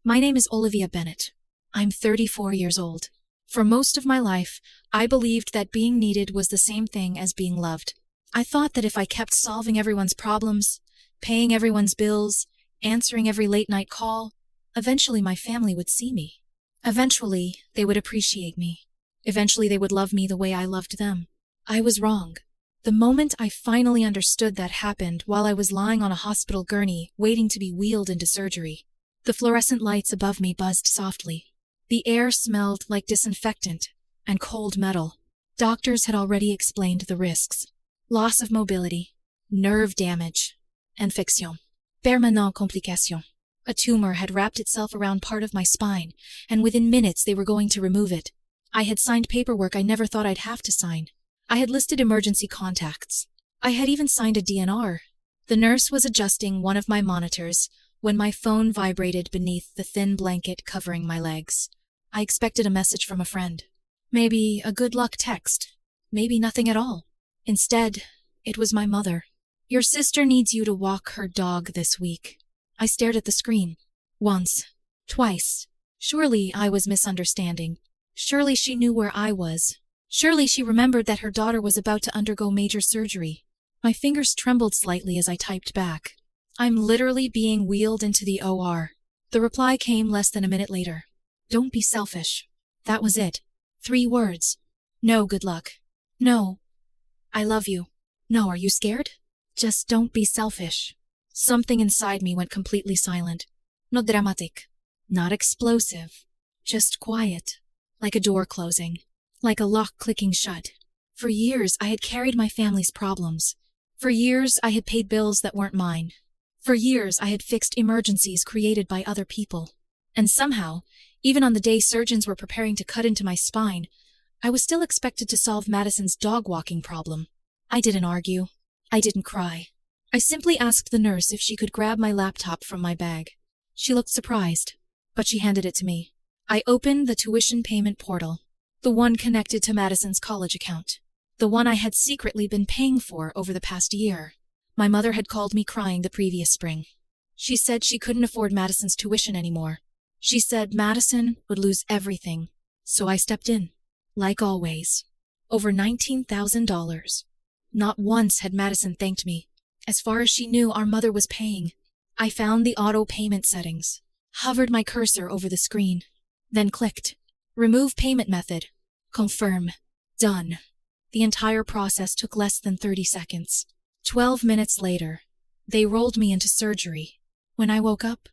My name is Olivia Bennett. I'm 34 years old. For most of my life, I believed that being needed was the same thing as being loved. I thought that if I kept solving everyone's problems, paying everyone's bills, answering every late-night call, eventually my family would see me. Eventually, they would appreciate me. Eventually, they would love me the way I loved them. I was wrong. The moment I finally understood that happened while I was lying on a hospital gurney waiting to be wheeled into surgery. The fluorescent lights above me buzzed softly. The air smelled like disinfectant and cold metal. Doctors had already explained the risks. Loss of mobility, nerve damage, infection, permanent complication. A tumor had wrapped itself around part of my spine, and within minutes they were going to remove it. I had signed paperwork I never thought I'd have to sign. I had listed emergency contacts. I had even signed a DNR. The nurse was adjusting one of my monitors when my phone vibrated beneath the thin blanket covering my legs. I expected a message from a friend. Maybe a good luck text. Maybe nothing at all. Instead, it was my mother. Your sister needs you to walk her dog this week. I stared at the screen. Once. Twice. Surely I was misunderstanding. Surely she knew where I was. Surely she remembered that her daughter was about to undergo major surgery. My fingers trembled slightly as I typed back. I'm literally being wheeled into the OR. The reply came less than a minute later. Don't be selfish. That was it. 3 words. No good luck. No. I love you. No, are you scared? Just don't be selfish. Something inside me went completely silent. Not dramatic. Not explosive. Just quiet. Like a door closing. Like a lock clicking shut. For years, I had carried my family's problems. For years, I had paid bills that weren't mine. For years, I had fixed emergencies created by other people. And somehow, even on the day surgeons were preparing to cut into my spine, I was still expected to solve Madison's dog-walking problem. I didn't argue. I didn't cry. I simply asked the nurse if she could grab my laptop from my bag. She looked surprised, but she handed it to me. I opened the tuition payment portal. The one connected to Madison's college account. The one I had secretly been paying for over the past year. My mother had called me crying the previous spring. She said she couldn't afford Madison's tuition anymore. She said Madison would lose everything. So I stepped in. Like always. Over $19,000. Not once had Madison thanked me. As far as she knew, our mother was paying. I found the auto payment settings. Hovered my cursor over the screen. Then clicked. Remove payment method. Confirm. Done. The entire process took less than 30 seconds. 12 minutes later, they rolled me into surgery. When I woke up,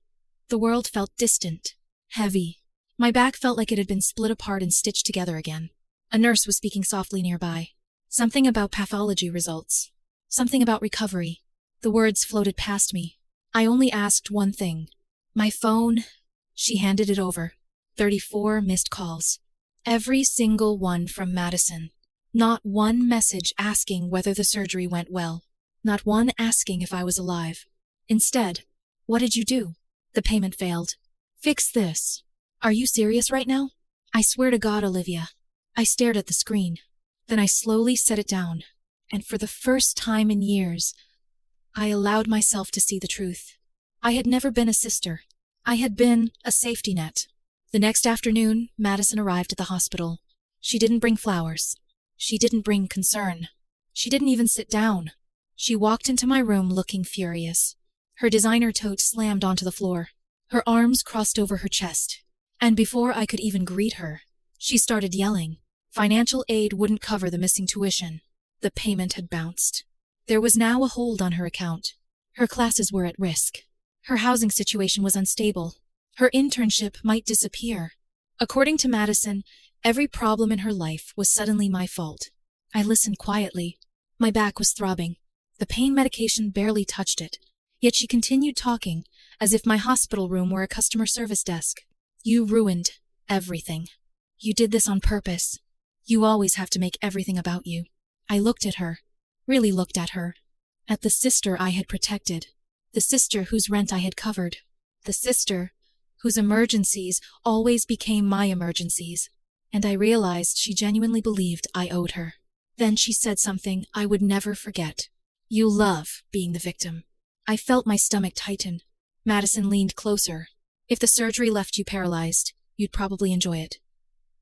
the world felt distant, heavy. My back felt like it had been split apart and stitched together again. A nurse was speaking softly nearby. Something about pathology results. Something about recovery. The words floated past me. I only asked one thing. My phone. She handed it over. 34 missed calls. Every single one from Madison. Not one message asking whether the surgery went well. Not one asking if I was alive. Instead, what did you do? The payment failed. Fix this. Are you serious right now? I swear to God, Olivia. I stared at the screen. Then I slowly set it down. And for the first time in years, I allowed myself to see the truth. I had never been a sister. I had been a safety net. The next afternoon, Madison arrived at the hospital. She didn't bring flowers. She didn't bring concern. She didn't even sit down. She walked into my room looking furious. Her designer tote slammed onto the floor. Her arms crossed over her chest. And before I could even greet her, she started yelling. Financial aid wouldn't cover the missing tuition. The payment had bounced. There was now a hold on her account. Her classes were at risk. Her housing situation was unstable. Her internship might disappear. According to Madison, every problem in her life was suddenly my fault. I listened quietly. My back was throbbing. The pain medication barely touched it. Yet she continued talking, as if my hospital room were a customer service desk. You ruined everything. You did this on purpose. You always have to make everything about you. I looked at her. Really looked at her. At the sister I had protected. The sister whose rent I had covered. The sister whose emergencies always became my emergencies. And I realized she genuinely believed I owed her. Then she said something I would never forget. You love being the victim. I felt my stomach tighten. Madison leaned closer. If the surgery left you paralyzed, you'd probably enjoy it.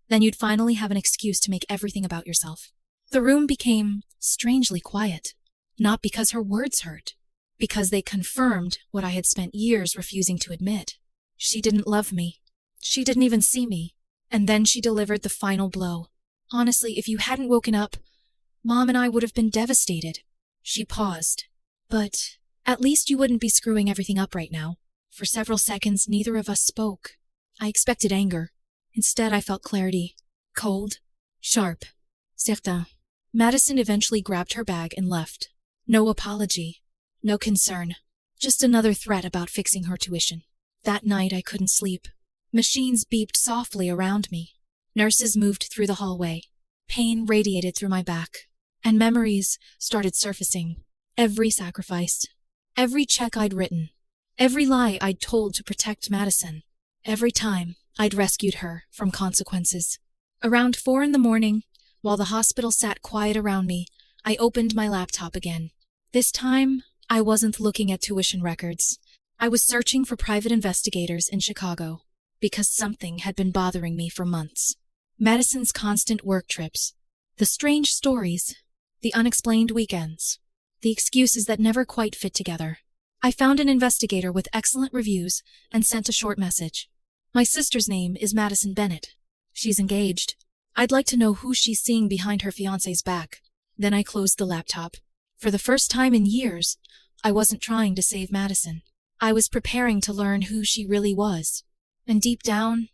Then you'd finally have an excuse to make everything about yourself. The room became strangely quiet, not because her words hurt, because they confirmed what I had spent years refusing to admit. She didn't love me. She didn't even see me. And then she delivered the final blow. Honestly, if you hadn't woken up, Mom and I would have been devastated. She paused. But at least you wouldn't be screwing everything up right now. For several seconds, neither of us spoke. I expected anger. Instead, I felt clarity. Cold. Sharp. Certain. Madison eventually grabbed her bag and left. No apology. No concern. Just another threat about fixing her tuition. That night, I couldn't sleep. Machines beeped softly around me. Nurses moved through the hallway. Pain radiated through my back. And memories started surfacing. Every sacrifice. Every check I'd written. Every lie I'd told to protect Madison. Every time I'd rescued her from consequences. Around 4 a.m, while the hospital sat quiet around me, I opened my laptop again. This time, I wasn't looking at tuition records. I was searching for private investigators in Chicago, because something had been bothering me for months. Madison's constant work trips, the strange stories, the unexplained weekends, the excuses that never quite fit together. I found an investigator with excellent reviews and sent a short message. My sister's name is Madison Bennett. She's engaged. I'd like to know who she's seeing behind her fiancé's back. Then I closed the laptop. For the first time in years, I wasn't trying to save Madison. I was preparing to learn who she really was. And deep down,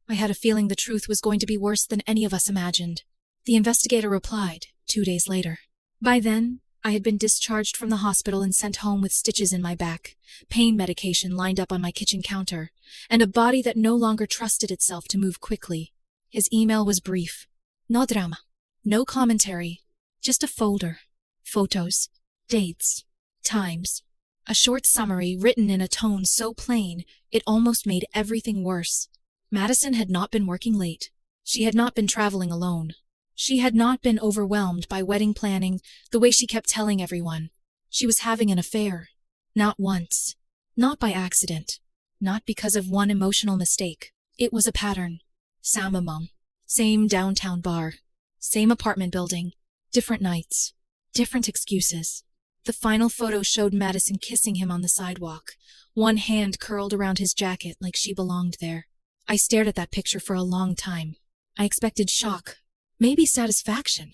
I had a feeling the truth was going to be worse than any of us imagined. The investigator replied 2 days later. By then, I had been discharged from the hospital and sent home with stitches in my back, pain medication lined up on my kitchen counter, and a body that no longer trusted itself to move quickly. His email was brief. No drama. No commentary. Just a folder. Photos. Dates. Times. A short summary written in a tone so plain, it almost made everything worse. Madison had not been working late. She had not been traveling alone. She had not been overwhelmed by wedding planning the way she kept telling everyone. She was having an affair. Not once. Not by accident. Not because of one emotional mistake. It was a pattern. Samamum. Same downtown bar. Same apartment building. Different nights. Different excuses. The final photo showed Madison kissing him on the sidewalk, one hand curled around his jacket like she belonged there. I stared at that picture for a long time. I expected shock. Maybe satisfaction.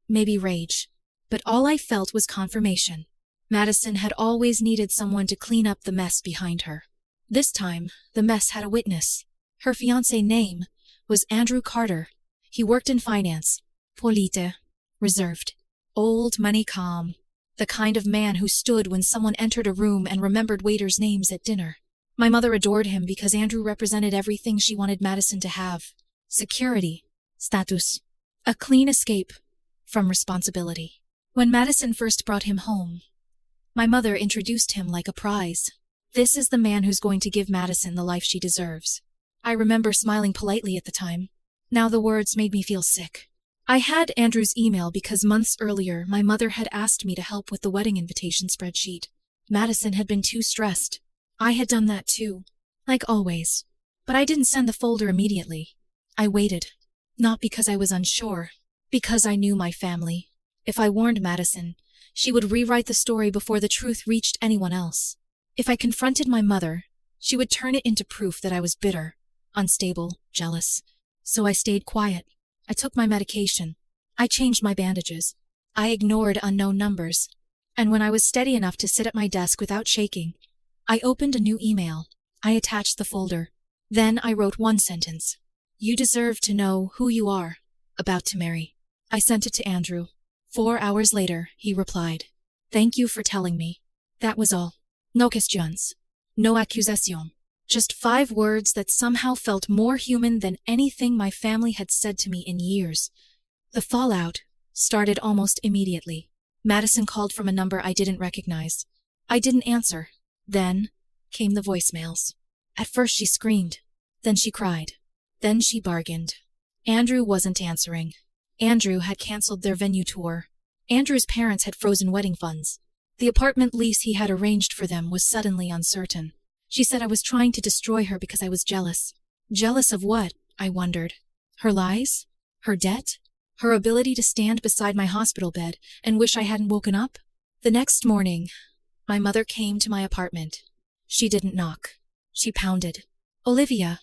Maybe rage. But all I felt was confirmation. Madison had always needed someone to clean up the mess behind her. This time, the mess had a witness. Her fiancé name was Andrew Carter. He worked in finance. Polite. Reserved. Old money calm. The kind of man who stood when someone entered a room and remembered waiters' names at dinner. My mother adored him because Andrew represented everything she wanted Madison to have. Security. Status. A clean escape from responsibility. When Madison first brought him home, my mother introduced him like a prize. This is the man who's going to give Madison the life she deserves. I remember smiling politely at the time. Now the words made me feel sick. I had Andrew's email because months earlier my mother had asked me to help with the wedding invitation spreadsheet. Madison had been too stressed. I had done that too, like always. But I didn't send the folder immediately. I waited. Not because I was unsure, because I knew my family. If I warned Madison, she would rewrite the story before the truth reached anyone else. If I confronted my mother, she would turn it into proof that I was bitter, unstable, jealous. So I stayed quiet. I took my medication. I changed my bandages. I ignored unknown numbers. And when I was steady enough to sit at my desk without shaking, I opened a new email. I attached the folder. Then I wrote one sentence. You deserve to know who you are about to marry. I sent it to Andrew. 4 hours later, he replied. Thank you for telling me. That was all. No questions. No accusation. Just 5 words that somehow felt more human than anything my family had said to me in years. The fallout started almost immediately. Madison called from a number I didn't recognize. I didn't answer. Then came the voicemails. At first she screamed. Then she cried. Then she bargained. Andrew wasn't answering. Andrew had canceled their venue tour. Andrew's parents had frozen wedding funds. The apartment lease he had arranged for them was suddenly uncertain. She said I was trying to destroy her because I was jealous. Jealous of what? I wondered. Her lies? Her debt? Her ability to stand beside my hospital bed and wish I hadn't woken up? The next morning, my mother came to my apartment. She didn't knock. She pounded. "Olivia,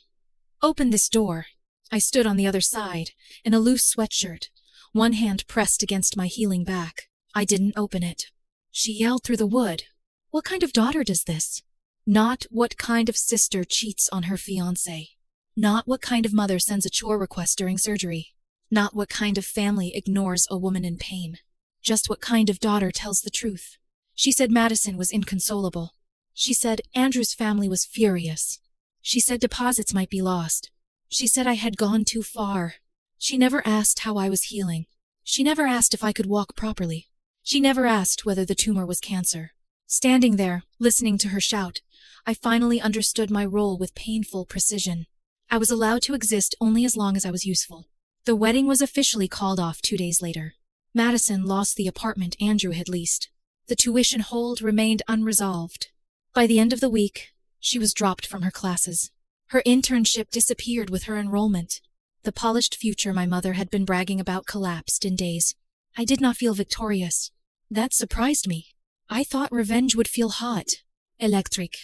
open this door." I stood on the other side, in a loose sweatshirt, one hand pressed against my healing back. I didn't open it. She yelled through the wood. "What kind of daughter does this? Not what kind of sister cheats on her fiancé. Not what kind of mother sends a chore request during surgery. Not what kind of family ignores a woman in pain. Just what kind of daughter tells the truth." She said Madison was inconsolable. She said Andrew's family was furious. She said deposits might be lost. She said I had gone too far. She never asked how I was healing. She never asked if I could walk properly. She never asked whether the tumor was cancer. Standing there, listening to her shout, I finally understood my role with painful precision. I was allowed to exist only as long as I was useful. The wedding was officially called off 2 days later. Madison lost the apartment Andrew had leased. The tuition hold remained unresolved. By the end of the week, she was dropped from her classes. Her internship disappeared with her enrollment. The polished future my mother had been bragging about collapsed in days. I did not feel victorious. That surprised me. I thought revenge would feel hot, electric,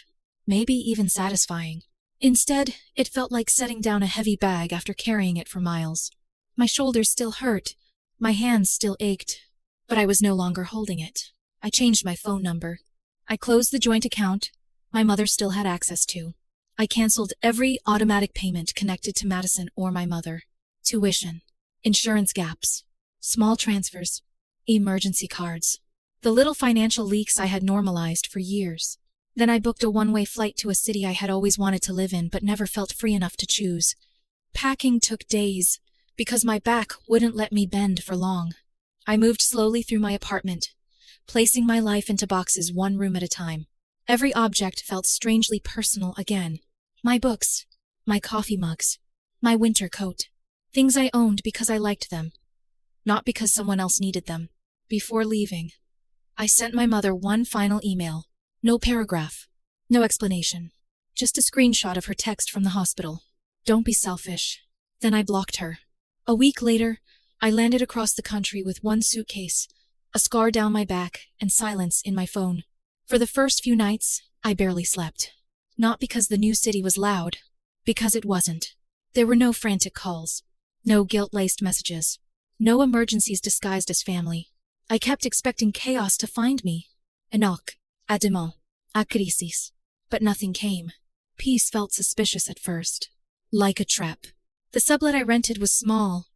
maybe even satisfying. Instead, it felt like setting down a heavy bag after carrying it for miles. My shoulders still hurt, my hands still ached, but I was no longer holding it. I changed my phone number. I closed the joint account my mother still had access to. I canceled every automatic payment connected to Madison or my mother. Tuition, insurance gaps, small transfers, emergency cards. The little financial leaks I had normalized for years. Then I booked a one-way flight to a city I had always wanted to live in but never felt free enough to choose. Packing took days, because my back wouldn't let me bend for long. I moved slowly through my apartment, placing my life into boxes one room at a time. Every object felt strangely personal again. My books, my coffee mugs, my winter coat. Things I owned because I liked them, not because someone else needed them. Before leaving, I sent my mother one final email. No paragraph, no explanation, just a screenshot of her text from the hospital. "Don't be selfish." Then I blocked her. A week later, I landed across the country with one suitcase, a scar down my back, and silence in my phone. For the first few nights, I barely slept. Not because the new city was loud, because it wasn't. There were no frantic calls, no guilt-laced messages, no emergencies disguised as family. I kept expecting chaos to find me. A knock, a demo, a crisis. But nothing came. Peace felt suspicious at first, like a trap. The sublet I rented was small,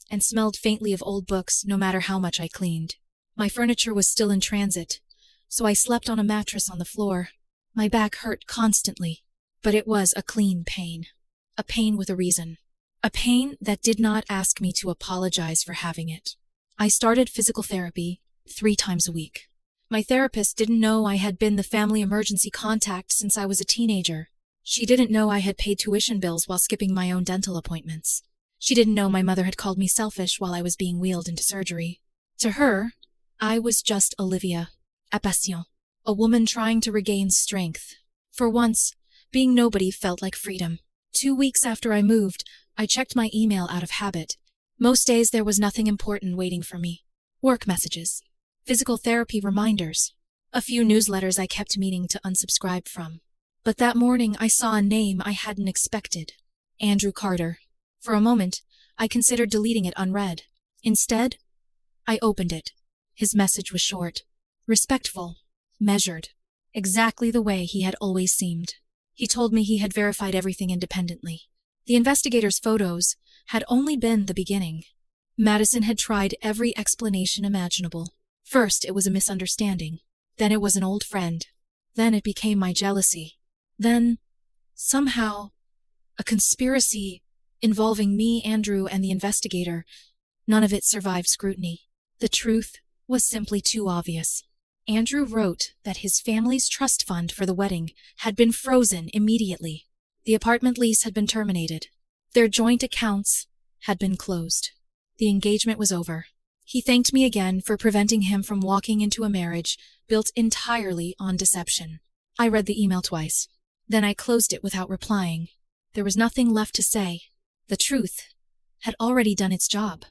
and smelled faintly of old books no matter how much I cleaned. My furniture was still in transit, so I slept on a mattress on the floor. My back hurt constantly, but it was a clean pain. A pain with a reason. A pain that did not ask me to apologize for having it. I started physical therapy 3 times a week. My therapist didn't know I had been the family emergency contact since I was a teenager. She didn't know I had paid tuition bills while skipping my own dental appointments. She didn't know my mother had called me selfish while I was being wheeled into surgery. To her, I was just Olivia, a passion, a woman trying to regain strength. For once, being nobody felt like freedom. 2 weeks after I moved, I checked my email out of habit. Most days there was nothing important waiting for me. Work messages, physical therapy reminders, a few newsletters I kept meaning to unsubscribe from. But that morning I saw a name I hadn't expected. Andrew Carter. For a moment, I considered deleting it unread. Instead, I opened it. His message was short, respectful, measured, exactly the way he had always seemed. He told me he had verified everything independently. The investigator's photos had only been the beginning. Madison had tried every explanation imaginable. First, it was a misunderstanding. Then it was an old friend. Then it became my jealousy. Then, somehow, a conspiracy involving me, Andrew, and the investigator. None of it survived scrutiny. The truth was simply too obvious. Andrew wrote that his family's trust fund for the wedding had been frozen immediately. The apartment lease had been terminated. Their joint accounts had been closed. The engagement was over. He thanked me again for preventing him from walking into a marriage built entirely on deception. I read the email twice. Then I closed it without replying. There was nothing left to say. The truth had already done its job.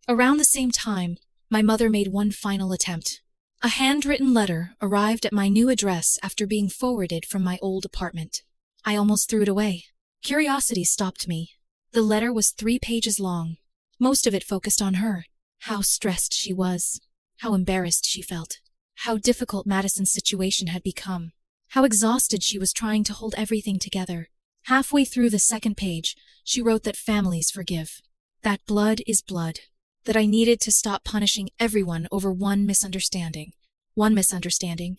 Around the same time, my mother made one final attempt. A handwritten letter arrived at my new address after being forwarded from my old apartment. I almost threw it away. Curiosity stopped me. The letter was 3 pages long. Most of it focused on her. How stressed she was. How embarrassed she felt. How difficult Madison's situation had become. How exhausted she was trying to hold everything together. Halfway through the 2nd page, she wrote that families forgive. That blood is blood. That I needed to stop punishing everyone over one misunderstanding. One misunderstanding.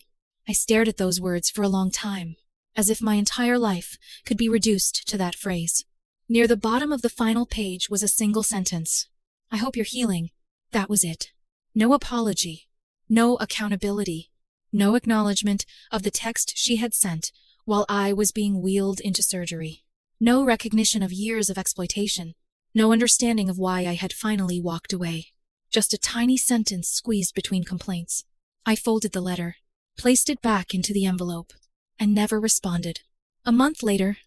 I stared at those words for a long time, as if my entire life could be reduced to that phrase. Near the bottom of the final page was a single sentence. I hope you're healing. That was it. No apology. No accountability. No acknowledgement of the text she had sent while I was being wheeled into surgery. No recognition of years of exploitation. No understanding of why I had finally walked away. Just a tiny sentence squeezed between complaints. I folded the letter, placed it back into the envelope, and never responded. A month later,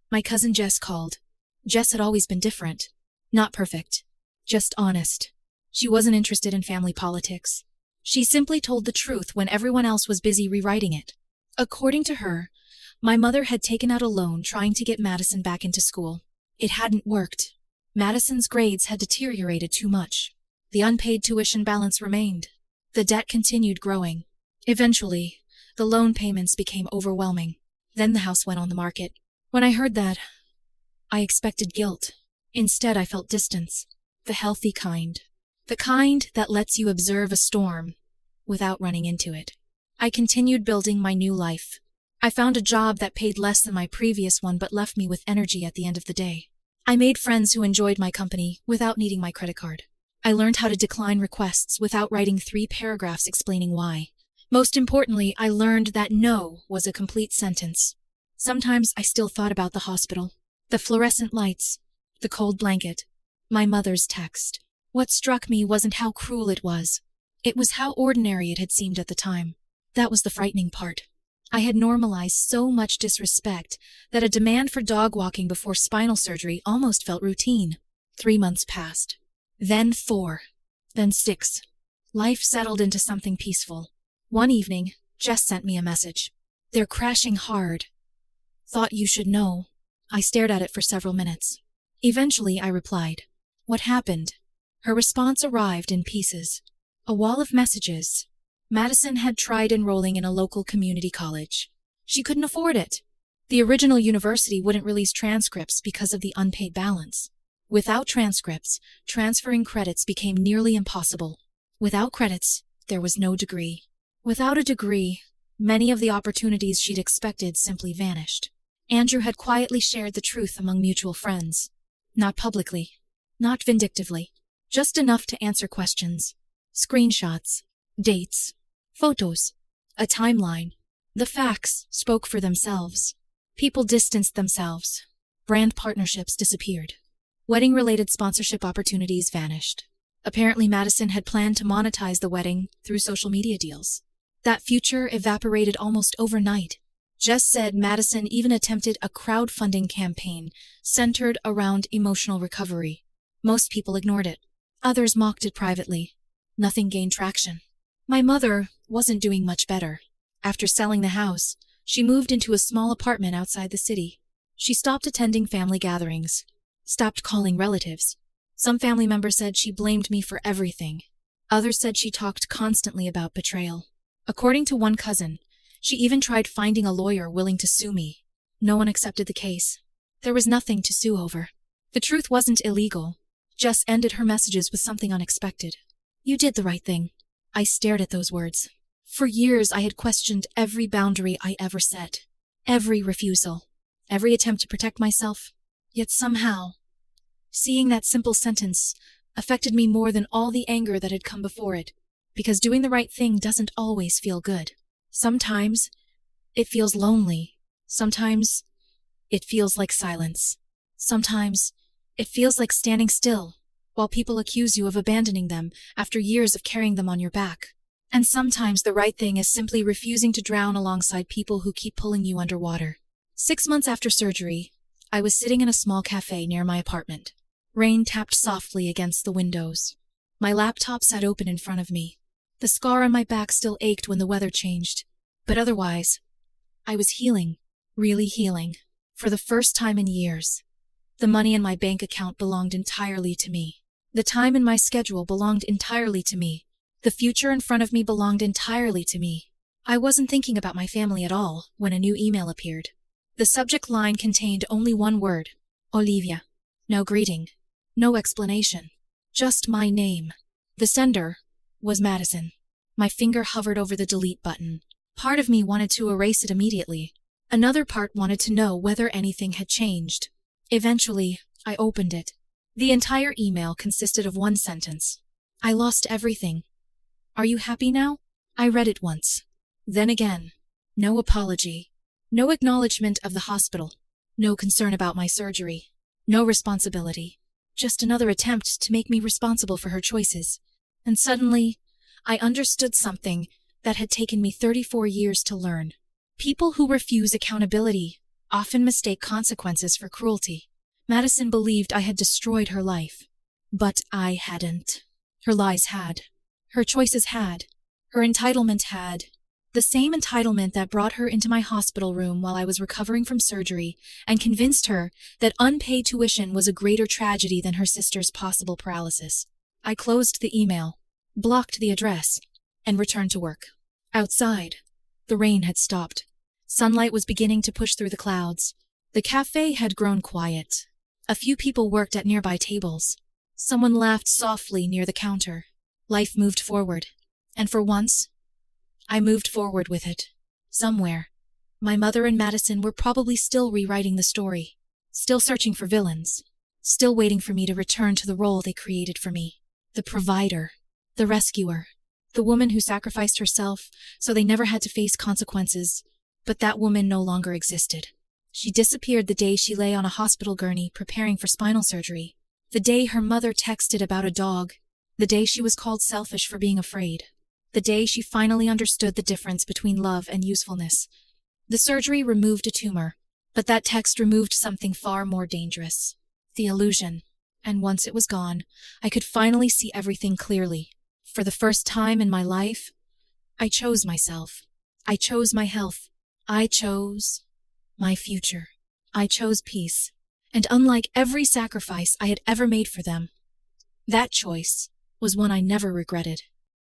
my cousin Jess called. Jess had always been different. Not perfect. Just honest. She wasn't interested in family politics. She simply told the truth when everyone else was busy rewriting it. According to her, my mother had taken out a loan trying to get Madison back into school. It hadn't worked. Madison's grades had deteriorated too much. The unpaid tuition balance remained. The debt continued growing. Eventually, the loan payments became overwhelming. Then the house went on the market. When I heard that, I expected guilt. Instead, I felt distance. The healthy kind. The kind that lets you observe a storm without running into it. I continued building my new life. I found a job that paid less than my previous one but left me with energy at the end of the day. I made friends who enjoyed my company without needing my credit card. I learned how to decline requests without writing 3 paragraphs explaining why. Most importantly, I learned that no was a complete sentence. Sometimes I still thought about the hospital, the fluorescent lights, the cold blanket, my mother's text. What struck me wasn't how cruel it was. It was how ordinary it had seemed at the time. That was the frightening part. I had normalized so much disrespect that a demand for dog walking before spinal surgery almost felt routine. 3 months passed. Then 4. Then 6. Life settled into something peaceful. One evening, Jess sent me a message. "They're crashing hard. Thought you should know." I stared at it for several minutes. Eventually, I replied. "What happened?" Her response arrived in pieces. A wall of messages. Madison had tried enrolling in a local community college. She couldn't afford it. The original university wouldn't release transcripts because of the unpaid balance. Without transcripts, transferring credits became nearly impossible. Without credits, there was no degree. Without a degree, many of the opportunities she'd expected simply vanished. Andrew had quietly shared the truth among mutual friends. Not publicly, not vindictively, just enough to answer questions. Screenshots, dates, photos, a timeline. The facts spoke for themselves. People distanced themselves. Brand partnerships disappeared. Wedding-related sponsorship opportunities vanished. Apparently, Madison had planned to monetize the wedding through social media deals. That future evaporated almost overnight. Jess said Madison even attempted a crowdfunding campaign centered around emotional recovery. Most people ignored it. Others mocked it privately. Nothing gained traction. My mother wasn't doing much better. After selling the house, she moved into a small apartment outside the city. She stopped attending family gatherings, stopped calling relatives. Some family members said she blamed me for everything. Others said she talked constantly about betrayal. According to one cousin, she even tried finding a lawyer willing to sue me. No one accepted the case. There was nothing to sue over. The truth wasn't illegal. Jess ended her messages with something unexpected. "You did the right thing." I stared at those words. For years, I had questioned every boundary I ever set. Every refusal. Every attempt to protect myself. Yet somehow, seeing that simple sentence affected me more than all the anger that had come before it. Because doing the right thing doesn't always feel good. Sometimes it feels lonely. Sometimes it feels like silence. Sometimes it feels like standing still while people accuse you of abandoning them after years of carrying them on your back. And sometimes the right thing is simply refusing to drown alongside people who keep pulling you underwater. 6 months after surgery, I was sitting in a small cafe near my apartment. Rain tapped softly against the windows. My laptop sat open in front of me. The scar on my back still ached when the weather changed, but otherwise, I was healing, really healing, for the first time in years. The money in my bank account belonged entirely to me. The time in my schedule belonged entirely to me. The future in front of me belonged entirely to me. I wasn't thinking about my family at all when a new email appeared. The subject line contained only one word: Olivia. No greeting, no explanation, just my name. The sender was Madison. My finger hovered over the delete button. Part of me wanted to erase it immediately. Another part wanted to know whether anything had changed. Eventually, I opened it. The entire email consisted of one sentence. I lost everything. Are you happy now? I read it once. Then again. No apology. No acknowledgement of the hospital. No concern about my surgery. No responsibility. Just another attempt to make me responsible for her choices. And suddenly, I understood something that had taken me 34 years to learn. People who refuse accountability often mistake consequences for cruelty. Madison believed I had destroyed her life. But I hadn't. Her lies had. Her choices had. Her entitlement had. The same entitlement that brought her into my hospital room while I was recovering from surgery and convinced her that unpaid tuition was a greater tragedy than her sister's possible paralysis. I closed the email, blocked the address, and returned to work. Outside, the rain had stopped. Sunlight was beginning to push through the clouds. The cafe had grown quiet. A few people worked at nearby tables. Someone laughed softly near the counter. Life moved forward, and for once, I moved forward with it. Somewhere, my mother and Madison were probably still rewriting the story, still searching for villains, still waiting for me to return to the role they created for me. The provider, the rescuer, the woman who sacrificed herself so they never had to face consequences. But that woman no longer existed. She disappeared the day she lay on a hospital gurney preparing for spinal surgery, the day her mother texted about a dog, the day she was called selfish for being afraid, the day she finally understood the difference between love and usefulness. The surgery removed a tumor, but that text removed something far more dangerous: the illusion. And once it was gone, I could finally see everything clearly. For the first time in my life, I chose myself. I chose my health. I chose my future. I chose peace. And unlike every sacrifice I had ever made for them, that choice was one I never regretted.